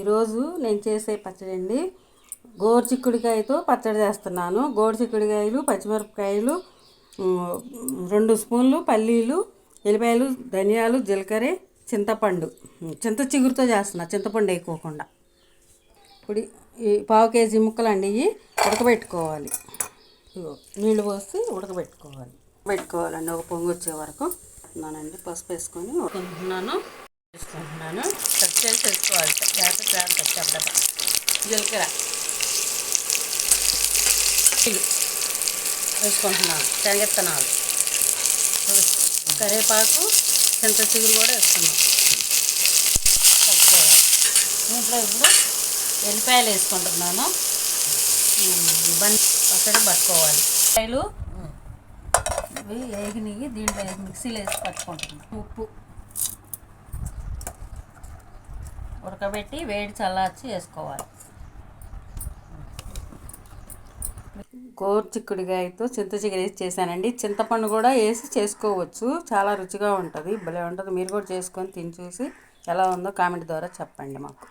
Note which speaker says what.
Speaker 1: ఈరోజు నేను చేసే పచ్చడి అండి, గోరుచిక్కుడుకాయతో పచ్చడి చేస్తున్నాను. గోరుచిక్కుడుకాయలు, పచ్చిమిరపకాయలు, 2 స్పూన్లు పల్లీలు, ఎల్లిపాయలు, ధనియాలు, జీలకర్ర, చింతపండు, చింత చిగురుతో చేస్తున్నా, చింతపండు వేయకోకుండా. ఇప్పుడు ఈ 1/2 కేజీ ముక్కలండి, ఇవి ఉడకబెట్టుకోవాలి. నీళ్ళు పోసి ఉడకబెట్టుకోవాలండి. ఒక పొంగు వచ్చే వరకు పసుపు వేసుకొని ఉడుకుంటున్నాను. కట్ చేసి వేసుకోవాలి. జాగ్రత్త జీలకర్ర వేసుకుంటున్నాను, శనగెత్తనాలు, కరివేపాకు, చింత చిగురు కూడా వేసుకున్నాం. కలుపుకోవాలి. దీంట్లో ఇప్పుడు ఎల్లిపాయలు వేసుకుంటున్నాను. పచ్చడి పట్టుకోవాలి. కాయలు ఇవి వేగినవి దీంట్లో మిక్సీలో వేసి పట్టుకుంటున్నాను. ఉప్పు ఉడకబెట్టి వేడి చల్లార్చి వేసుకోవాలి. గోరుచిక్కుడుకాయతో చింత చిగురు వేసి చేశానండి. చింతపండు కూడా వేసి చేసుకోవచ్చు, చాలా రుచిగా ఉంటుంది, భలే ఉంటుంది. మీరు కూడా చేసుకొని తిని చూసి ఎలా ఉందో కామెంట్ ద్వారా చెప్పండి మాకు.